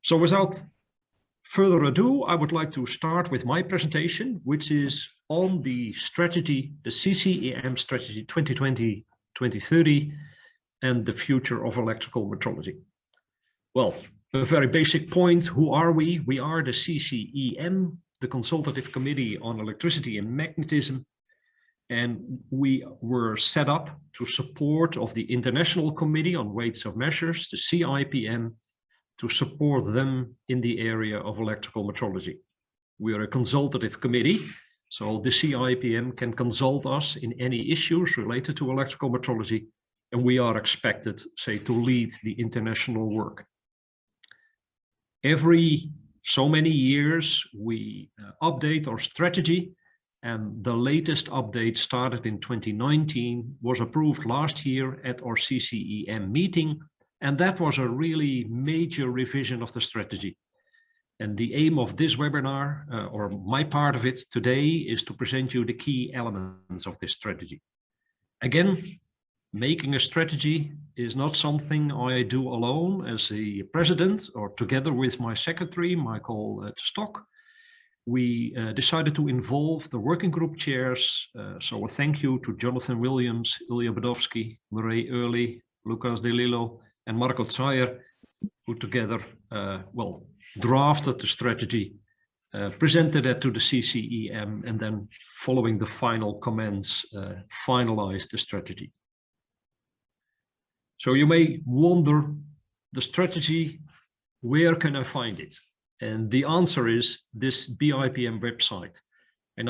So without further ado, I would like to start with my presentation, which is on the strategy, the CCEM strategy 2020-2030, and the future of electrical metrology. Well, a very basic point, who are we? We are the CCEM, the Consultative Committee on Electricity and Magnetism, and we were set up to support of the International Committee on Weights of Measures, the CIPM, to support them in the area of electrical metrology. We are a consultative committee, so the CIPM can consult us in any issues related to electrical metrology, and we are expected, say, to lead the international work. Every so many years, we update our strategy, and the latest update started in 2019, was approved last year at our CCEM meeting, and that was a really major revision of the strategy. And the aim of this webinar, or my part of it today, is to present you the key elements of this strategy. Again, making a strategy is not something I do alone as a president or together with my secretary, Michael Stock. We decided to involve the working group chairs. So a thank you to Jonathan Williams, Ilya Badovsky, Murray Early, Lucas De Lillo, and Marco Zeyer, who together, drafted the strategy, presented it to the CCEM, and then following the final comments, finalized the strategy. So you may wonder, the strategy, where can I find it? And the answer is this PIPM website. And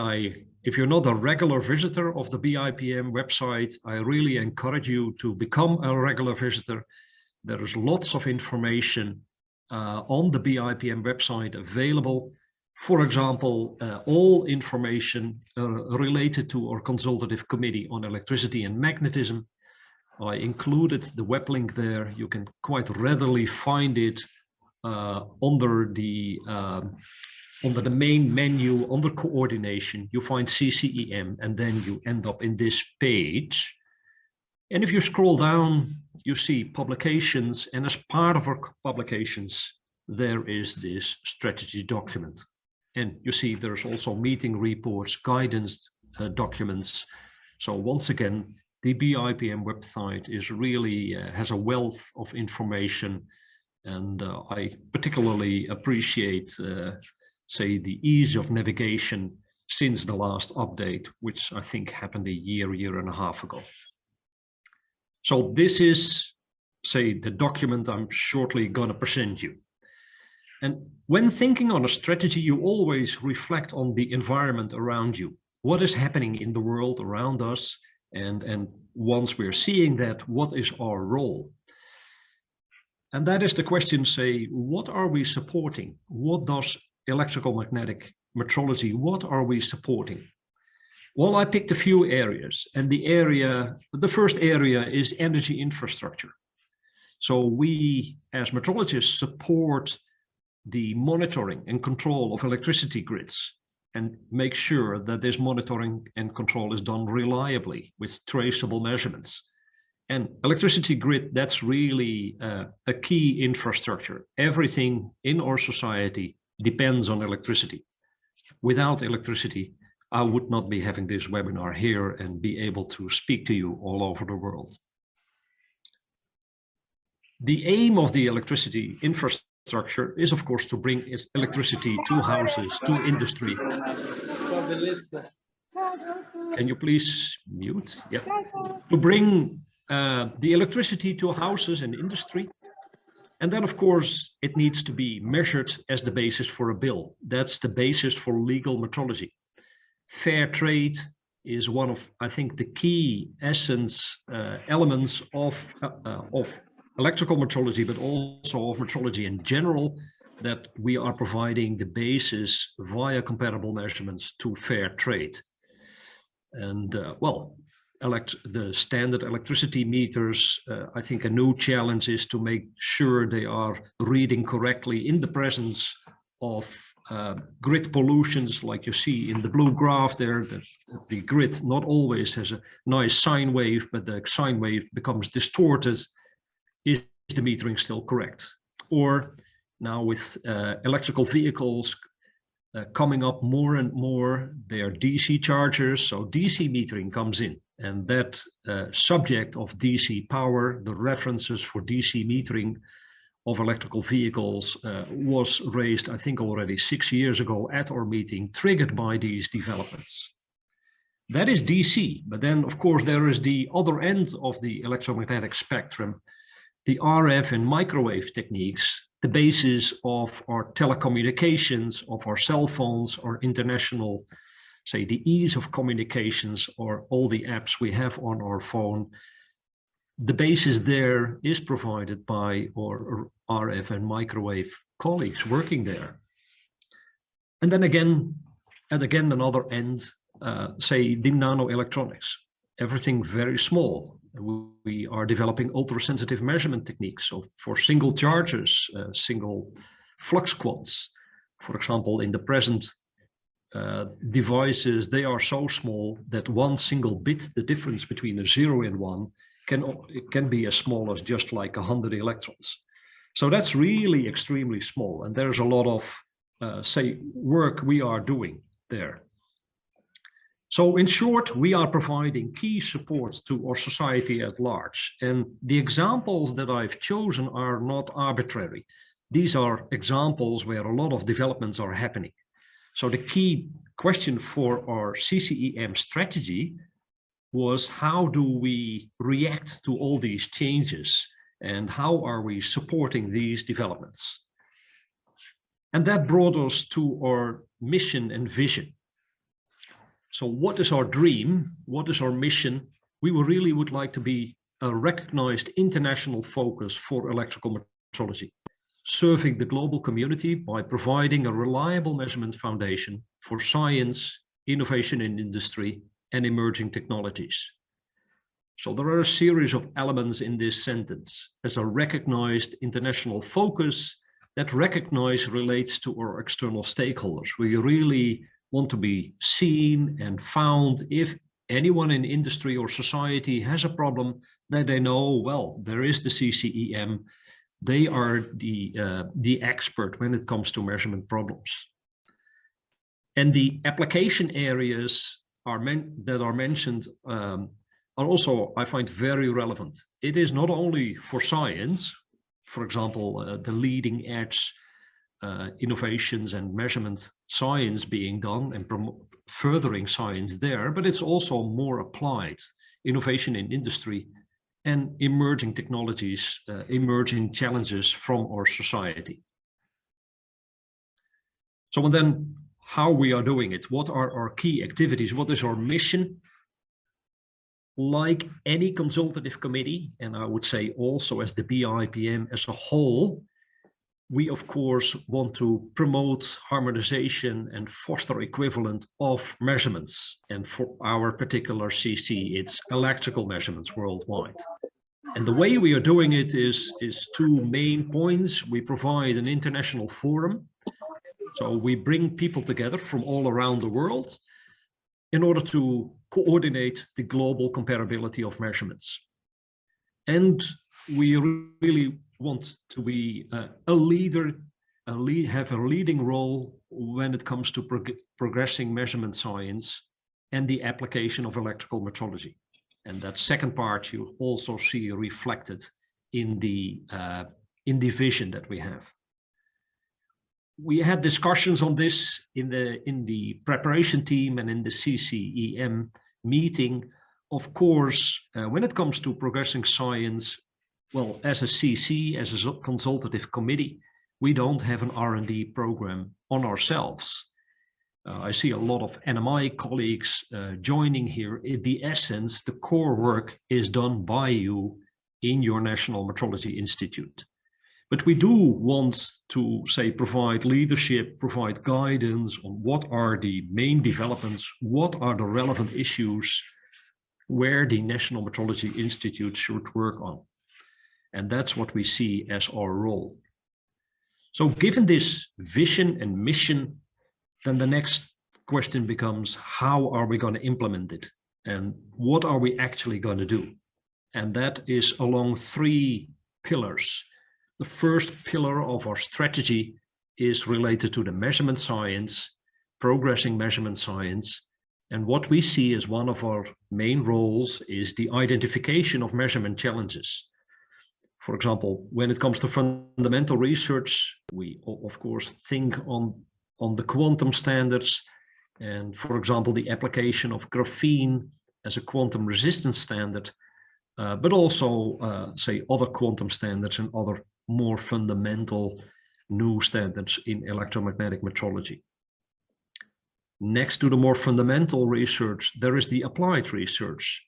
if you're not a regular visitor of the PIPM website, I really encourage you to become a regular visitor. There is lots of information on the PIPM website available. For example, all information related to our Consultative Committee on Electricity and Magnetism. I included the web link there. You can quite readily find it under the main menu, under coordination. You find CCEM, and then you end up in this page. And if you scroll down, you see publications, and as part of our publications, there is this strategy document. And you see there's also meeting reports, guidance documents. So once again, the PIPM website is really has a wealth of information, and I particularly appreciate, say, the ease of navigation since the last update, which I think happened a year and a half ago. So this is, say, the document I'm shortly going to present you. And when thinking on a strategy, you always reflect on the environment around you. What is happening in the world around us? And once we're seeing that, what is our role? And that is the question, say, what are we supporting? What does electromagnetic metrology, what are we supporting? Well, I picked a few areas, and the first area is energy infrastructure. So we, as metrologists, support the monitoring and control of electricity grids and make sure that this monitoring and control is done reliably with traceable measurements. And electricity grid, that's really a key infrastructure. Everything in our society depends on electricity. Without electricity, I would not be having this webinar here and be able to speak to you all over the world. The aim of the electricity infrastructure is, of course, to bring electricity to houses, to industry. Can you please mute? Yeah. To bring the electricity to houses and industry. And then, of course, it needs to be measured as the basis for a bill. That's the basis for legal metrology. Fair trade is one of, I think, the key elements of electrical metrology, but also of metrology in general, that we are providing the basis via comparable measurements to fair trade. And the standard electricity meters, I think a new challenge is to make sure they are reading correctly in the presence of grid pollutions, like you see in the blue graph there, that the grid not always has a nice sine wave, but the sine wave becomes distorted. Is the metering still correct? Or now with electrical vehicles coming up more and more, they are DC chargers, so DC metering comes in. And that subject of DC power, the references for DC metering of electrical vehicles was raised, I think, already 6 years ago at our meeting, triggered by these developments. That is DC, but then of course there is the other end of the electromagnetic spectrum, the RF and microwave techniques, the basis of our telecommunications, of our cell phones, our international, say the ease of communications, or all the apps we have on our phone. The basis there is provided by our RF and microwave colleagues working there. And then again, another end, say the nanoelectronics, everything very small. We are developing ultra-sensitive measurement techniques. So for single chargers, single flux quants, for example, in the present devices, they are so small that one single bit, the difference between a 0 and 1, can be as small as just like 100 electrons. So that's really extremely small. And there's a lot of, say, work we are doing there. So in short, we are providing key support to our society at large. And the examples that I've chosen are not arbitrary. These are examples where a lot of developments are happening. So the key question for our CCEM strategy was, how do we react to all these changes and how are we supporting these developments? And that brought us to our mission and vision. So what is our dream? What is our mission? We really would like to be a recognized international focus for electrical metrology, serving the global community by providing a reliable measurement foundation for science, innovation in industry, and emerging technologies. So there are a series of elements in this sentence. As a recognized international focus, that recognize relates to our external stakeholders. We really want to be seen and found. If anyone in industry or society has a problem, that they know, well, there is the CCEM. They are the expert when it comes to measurement problems. And the application areas that are mentioned are also, I find, very relevant. It is not only for science, for example, the leading edge innovations and measurement science being done and furthering science there, but it's also more applied innovation in industry and emerging technologies, emerging challenges from our society. So and then how we are doing it, what are our key activities, what is our mission? Like any consultative committee, and I would say also as the PIPM as a whole, we of course want to promote harmonization and foster equivalent of measurements. And for our particular CC, it's electrical measurements worldwide. And the way we are doing it is two main points. We provide an international forum. So we bring people together from all around the world in order to coordinate the global comparability of measurements. And we really want to be a leader, have a leading role when it comes to progressing measurement science and the application of electrical metrology. And that second part you also see reflected in the vision that we have. We had discussions on this in the preparation team and in the CCEM meeting. Of course, when it comes to progressing science, well, as a CC, as a consultative committee, we don't have an R&D program on ourselves. I see a lot of NMI colleagues joining here. In the essence, the core work is done by you in your National Metrology Institute. But we do want to, say, provide leadership, provide guidance on what are the main developments, what are the relevant issues where the National Metrology Institute should work on. And that's what we see as our role. So given this vision and mission, then the next question becomes, how are we going to implement it? And what are we actually going to do? And that is along three pillars. the first pillar of our strategy is related to the measurement science, progressing measurement science. And what we see as one of our main roles is the identification of measurement challenges. For example, when it comes to fundamental research, we of course think on the quantum standards and, for example, the application of graphene as a quantum resistance standard, but also say other quantum standards and other more fundamental new standards in electromagnetic metrology. Next to the more fundamental research, there is the applied research.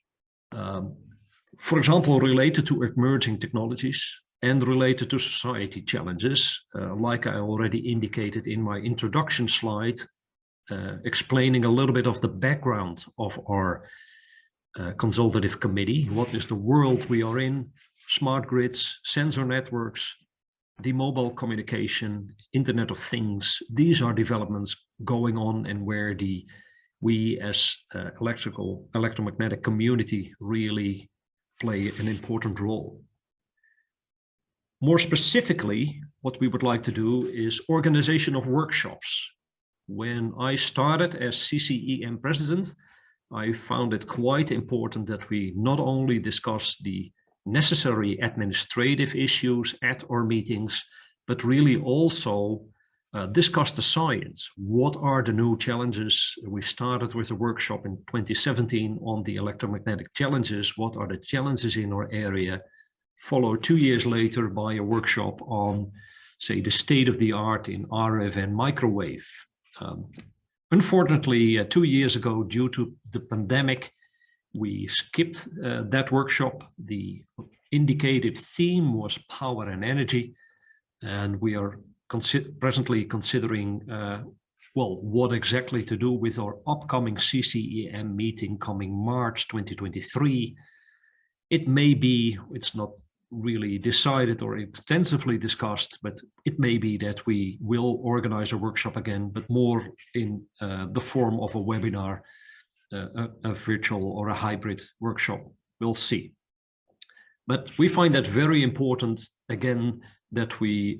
For example, related to emerging technologies and related to society challenges, like I already indicated in my introduction slide, explaining a little bit of the background of our consultative committee. What is the world we are in? Smart grids, sensor networks, the mobile communication, Internet of Things. These are developments going on and where we as electromagnetic community really play an important role. More specifically, what we would like to do is organization of workshops. When I started as CCEM president, I found it quite important that we not only discuss the necessary administrative issues at our meetings, but really also discuss the science. What are the new challenges? We started with a workshop in 2017 on the electromagnetic challenges. What are the challenges in our area? Followed 2 years later by a workshop on, say, the state of the art in RF and microwave. Unfortunately, 2 years ago, due to the pandemic, we skipped that workshop. The indicated theme was power and energy, and we are presently considering well, what exactly to do with our upcoming CCEM meeting coming March 2023. It may be, it's not really decided or extensively discussed, but it may be that we will organize a workshop again, but more in the form of a webinar, a virtual or a hybrid workshop. We'll see. But we find that very important, again, that we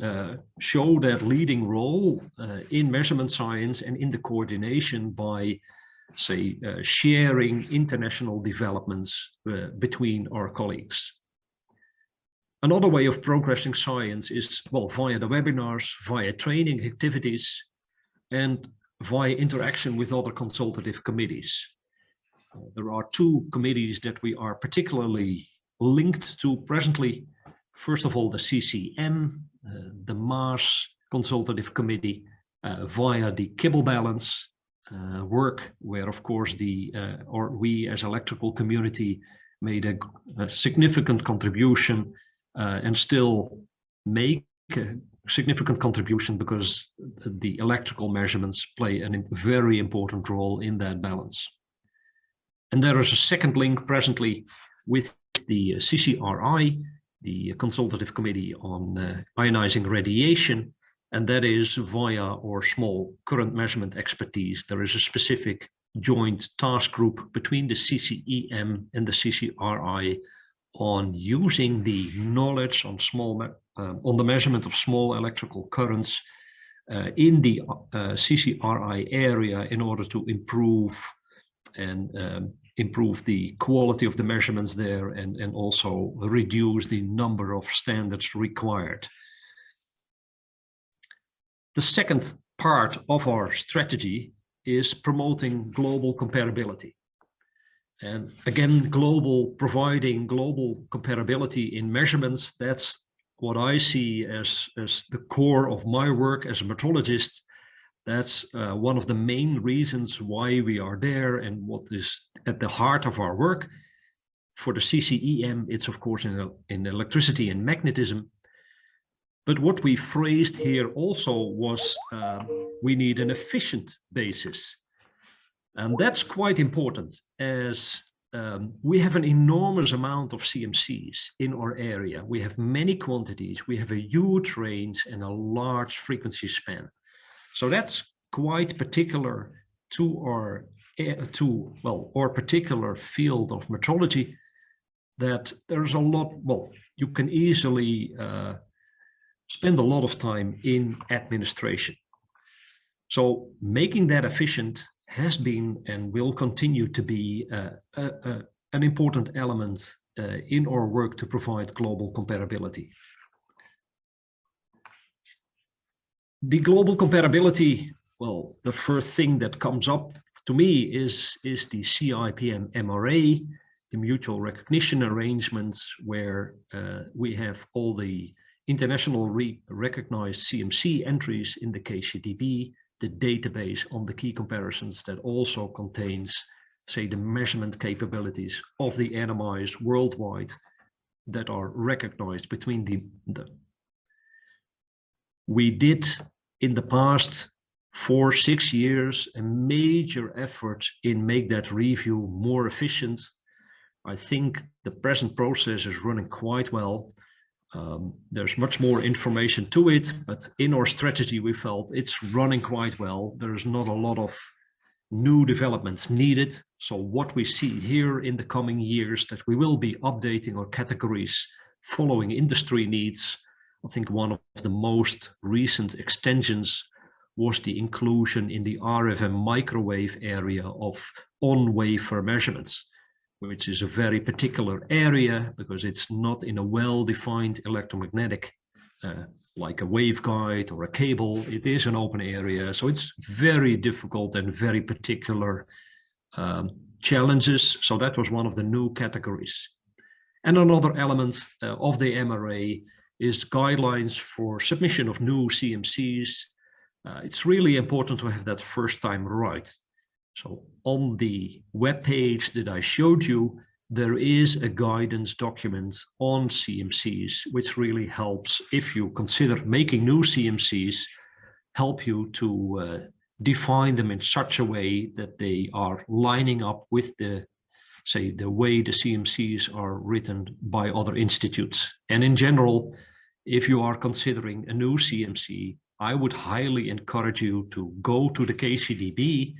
show that leading role in measurement science and in the coordination by, say, sharing international developments between our colleagues. Another way of progressing science is, well, via the webinars, via training activities, and via interaction with other consultative committees. There are 2 committees that we are particularly linked to presently. First of all, the CCM, the Mars Consultative Committee, via the Kibble balance work, where of course we as electrical community made a significant contribution and still make a significant contribution because the electrical measurements play a very important role in that balance. And there is a second link presently with the CCRI, the Consultative Committee on Ionizing Radiation, and that is via our small current measurement expertise. There is a specific joint task group between the CCEM and the CCRI on using the knowledge on the measurement of small electrical currents in the CCRI area in order to improve the quality of the measurements there and also reduce the number of standards required. The second part of our strategy is promoting global comparability. And again, providing global comparability in measurements, that's what I see as the core of my work as a metrologist. That's one of the main reasons why we are there and what is at the heart of our work. For the CCEM, it's of course in electricity and magnetism. But what we phrased here also was we need an efficient basis. And that's quite important, as we have an enormous amount of CMCs in our area. We have many quantities, we have a huge range and a large frequency span. So that's quite particular to our particular field of metrology, that there's a lot, well, you can easily spend a lot of time in administration. So making that efficient has been and will continue to be an important element in our work to provide global comparability. The global comparability, well, the first thing that comes up to me is the CCEMMRA, the mutual recognition arrangements, where we have all the international recognized CMC entries in the KCDB, the database on the key comparisons that also contains, say, the measurement capabilities of the NMIs worldwide that are recognized between the. We did in the past 4-6 years a major effort in make that review more efficient. I think the present process is running quite well. There's much more information to it, but in our strategy, we felt it's running quite well. There's not a lot of new developments needed. So what we see here in the coming years, that we will be updating our categories following industry needs. I think one of the most recent extensions was the inclusion in the RFM microwave area of on-wafer measurements, which is a very particular area because it's not in a well-defined electromagnetic, like a waveguide or a cable. It is an open area, so it's very difficult and very particular challenges. So that was one of the new categories. And another element of the MRA is guidelines for submission of new CMCs. It's really important to have that first time right. So on the web page that I showed you, there is a guidance document on CMCs, which really helps if you consider making new CMCs, help you to define them in such a way that they are lining up with the, say, the way the CMCs are written by other institutes. And in general, if you are considering a new CMC, I would highly encourage you to go to the KCDB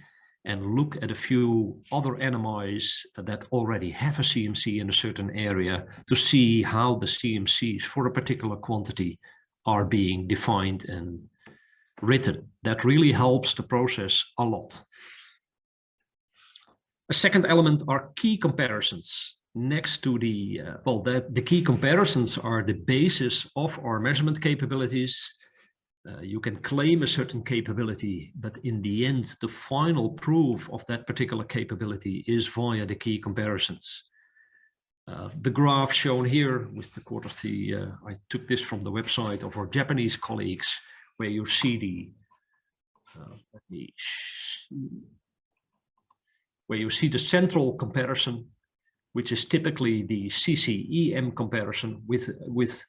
and look at a few other NMIs that already have a CMC in a certain area to see how the CMCs for a particular quantity are being defined and written. That really helps the process a lot. A second element are key comparisons. Next to the, the key comparisons are the basis of our measurement capabilities. You can claim a certain capability, but in the end, the final proof of that particular capability is via the key comparisons. The graph shown here with the quantity, I took this from the website of our Japanese colleagues, where you see the, where you see the central comparison, which is typically the CCEM comparison with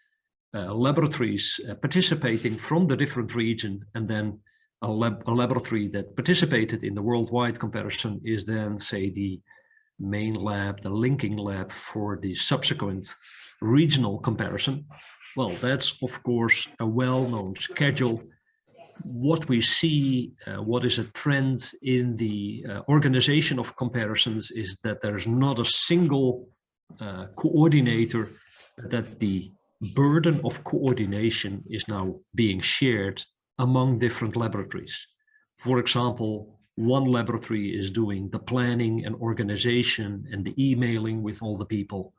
laboratories participating from the different region, and then a laboratory that participated in the worldwide comparison is then, say, the main lab, the linking lab for the subsequent regional comparison. Well, that's of course a well-known schedule. What we see, what is a trend in the organization of comparisons is that there's not a single coordinator, that the burden of coordination is now being shared among different laboratories. For example, one laboratory is doing the planning and organization and the emailing with all the people.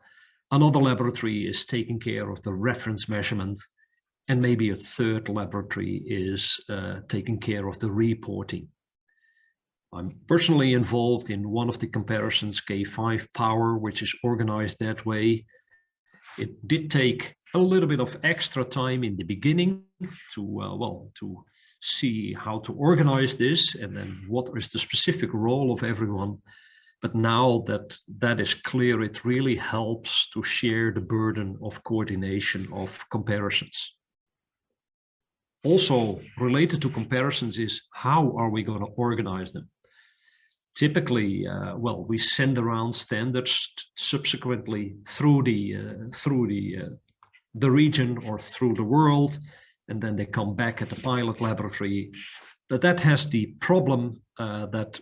Another laboratory is taking care of the reference measurement, and maybe a third laboratory is taking care of the reporting. I'm personally involved in one of the comparisons, K5 Power, which is organized that way. It did take a little bit of extra time in the beginning to, to see how to organize this and then what is the specific role of everyone. But now that that is clear, it really helps to share the burden of coordination of comparisons. Also related to comparisons is how are we going to organize them? Typically, we send around standards subsequently through the region or through the world, and then they come back at the pilot laboratory. But that has the problem that,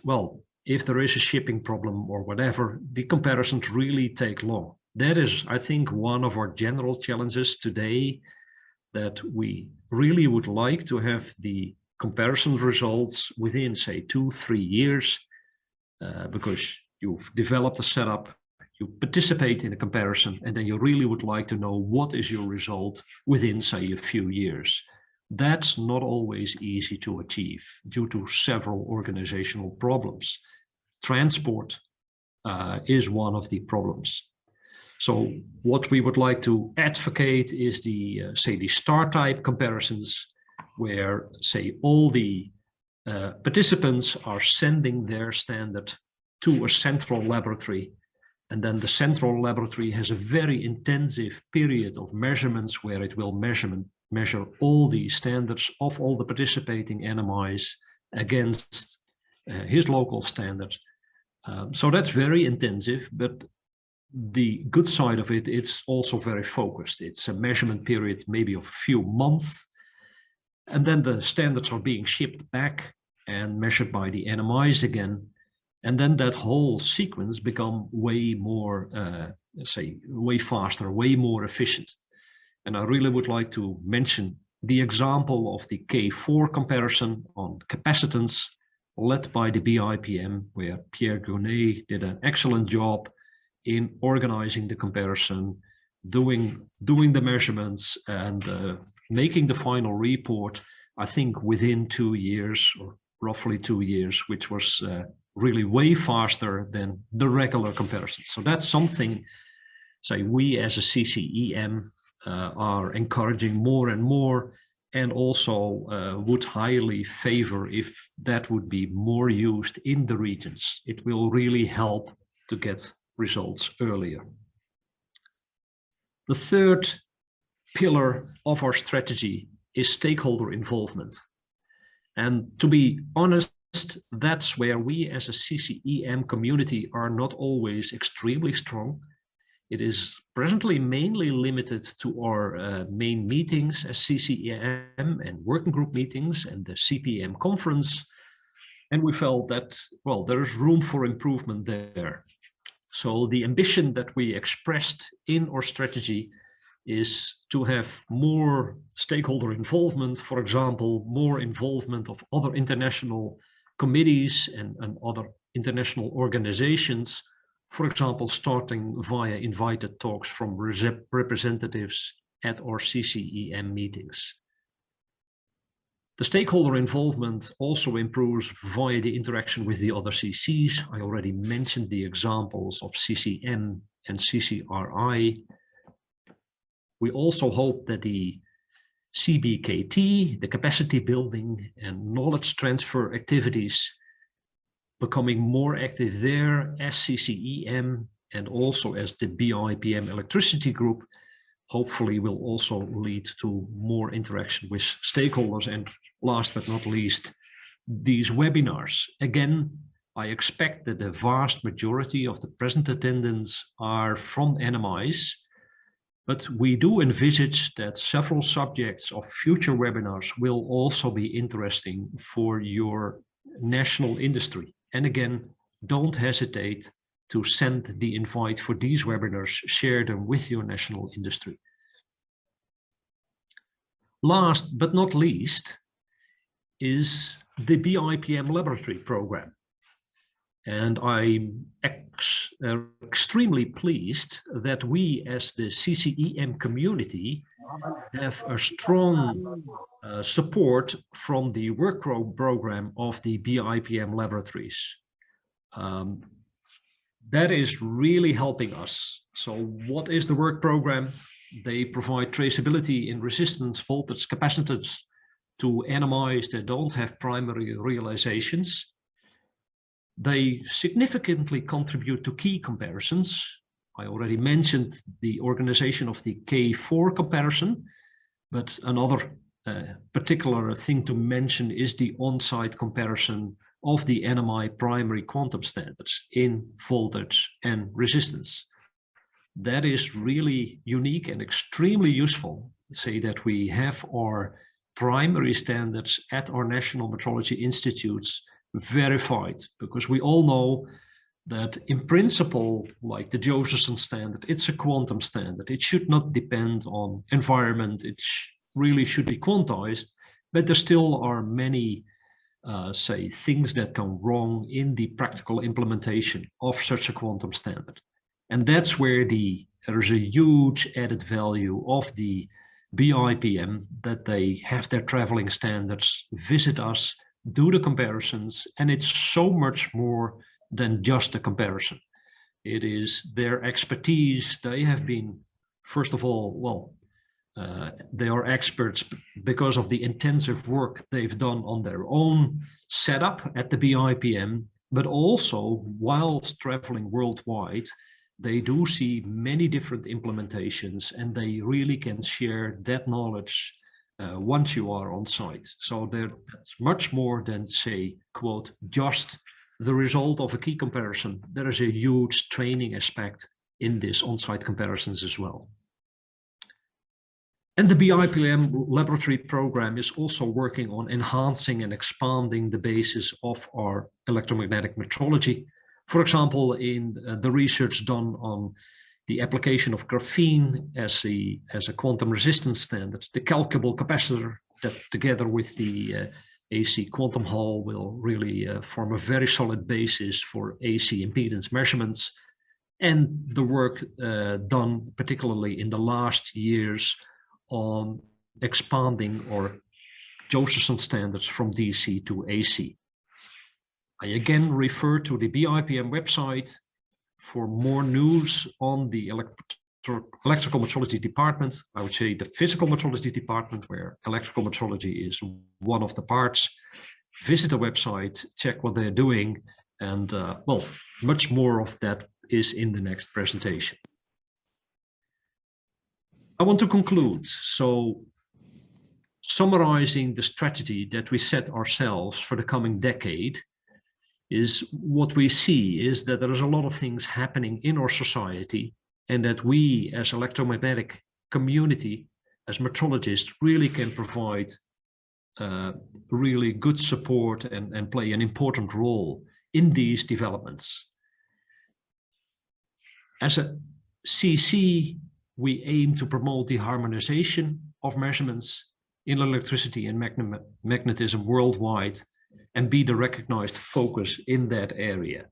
if there is a shipping problem or whatever, the comparisons really take long. That is, I think, one of our general challenges today, that we really would like to have the comparison results within, say, 2-3 years, because you've developed a setup, you participate in a comparison, and then you really would like to know what is your result within, say, a few years. That's not always easy to achieve due to several organizational problems. Transport is one of the problems. So what we would like to advocate is the, say, the star type comparisons, where, say, all the participants are sending their standard to a central laboratory, and then the central laboratory has a very intensive period of measurements where it will measure all the standards of all the participating NMIs against his local standard. So that's very intensive, but the good side of it, it's also very focused. It's a measurement period maybe of a few months, and then the standards are being shipped back and measured by the NMIs again. And then that whole sequence become way more, say, way faster, way more efficient. And I really would like to mention the example of the K4 comparison on capacitance led by the BIPM, where Pierre Gournet did an excellent job in organizing the comparison, doing the measurements, and making the final report, I think within 2 years, or roughly 2 years, which was really way faster than the regular comparison. So that's something, say, we as a CCEM are encouraging more and more, and also would highly favor if that would be more used in the regions. It will really help to get results earlier. The third pillar of our strategy is stakeholder involvement. And to be honest, that's where we as a CCEM community are not always extremely strong. It is presently mainly limited to our main meetings as CCEM and working group meetings and the CPM conference. And we felt that, well, there's room for improvement there. So the ambition that we expressed in our strategy is to have more stakeholder involvement, for example, more involvement of other international committees and other international organizations, for example, starting via invited talks from representatives at our CCEM meetings. The stakeholder involvement also improves via the interaction with the other CCs. I already mentioned the examples of CCM and CCRI. We also hope that the CBKT, the capacity building and knowledge transfer activities, becoming more active there as CCEM and also as the BIPM electricity group, hopefully will also lead to more interaction with stakeholders. And last but not least, these webinars. Again, I expect that the vast majority of the present attendants are from NMIs, but we do envisage that several subjects of future webinars will also be interesting for your national industry. And again, don't hesitate to send the invite for these webinars, share them with your national industry. Last but not least is the BIPM laboratory program. And I'm extremely pleased that we as the CCEM community have a strong support from the work program of the BIPM laboratories. That is really helping us. So what is the work program? They provide traceability in resistance, voltage, capacitance to NMIs that don't have primary realizations. They significantly contribute to key comparisons. I already mentioned the organization of the K4 comparison, but another particular thing to mention is the on-site comparison of the NMI primary quantum standards in voltage and resistance. That is really unique and extremely useful. Say that we have our primary standards at our national metrology institutes verified, because we all know that in principle, like the Josephson standard, it's a quantum standard. It should not depend on environment. really should be quantized, but there still are many say things that go wrong in the practical implementation of such a quantum standard. And that's where there's a huge added value of the BIPM, that they have their traveling standards, visit us, do the comparisons, and it's so much more than just a comparison. It is their expertise. They have been, first of all, well, they are experts because of the intensive work they've done on their own setup at the BIPM, but also whilst traveling worldwide, they do see many different implementations, and they really can share that knowledge once you are on site. So that's much more than, say, quote, just the result of a key comparison. There is a huge training aspect in this on-site comparisons as well. And the BIPM laboratory program is also working on enhancing and expanding the basis of our electromagnetic metrology. For example, in the research done on the application of graphene as a quantum resistance standard, the calculable capacitor that together with the AC quantum Hall will really form a very solid basis for AC impedance measurements, and the work done particularly in the last years on expanding our Josephson standards from DC to AC. I again refer to the BIPM website for more news on the electrical metrology department. I would say the physical metrology department, where electrical metrology is one of the parts. Visit the website, check what they're doing, and well, much more of that is in the next presentation. I want to conclude. So, summarizing the strategy that we set ourselves for the coming decade, is what we see is that there is a lot of things happening in our society, and that we as electromagnetic community, as metrologists, really can provide really good support and play an important role in these developments. As a CC, we aim to promote the harmonization of measurements in electricity and magnetism worldwide, and be the recognized focus in that area.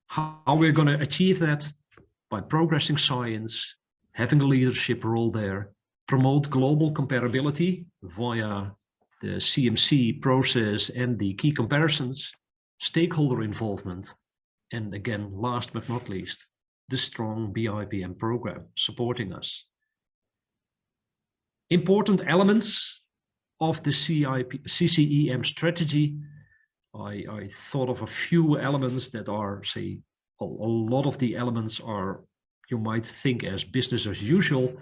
How we're going to achieve that? By progressing science, having a leadership role there, promote global comparability via the CMC process and the key comparisons, stakeholder involvement, and again, last but not least, the strong BIPM program supporting us. Important elements of the CCEM strategy, I thought of a few elements that are, say, a lot of the elements are, you might think as business as usual,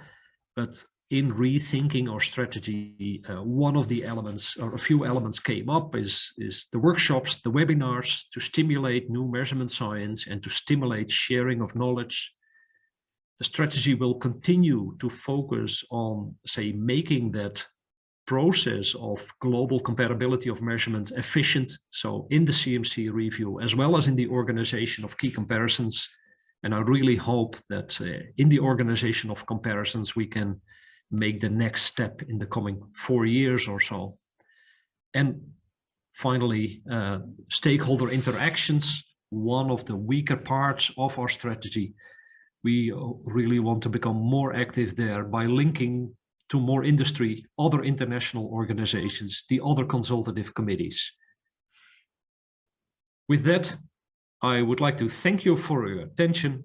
but in rethinking our strategy, one of the elements, or a few elements came up is the workshops, the webinars, to stimulate new measurement science and to stimulate sharing of knowledge. The strategy will continue to focus on, say, making that process of global comparability of measurements efficient. So in the CMC review, as well as in the organization of key comparisons. And I really hope that in the organization of comparisons, we can make the next step in the coming 4 years or so. And finally, stakeholder interactions, one of the weaker parts of our strategy. We really want to become more active there by linking to more industry, other international organizations, the other consultative committees. With that, I would like to thank you for your attention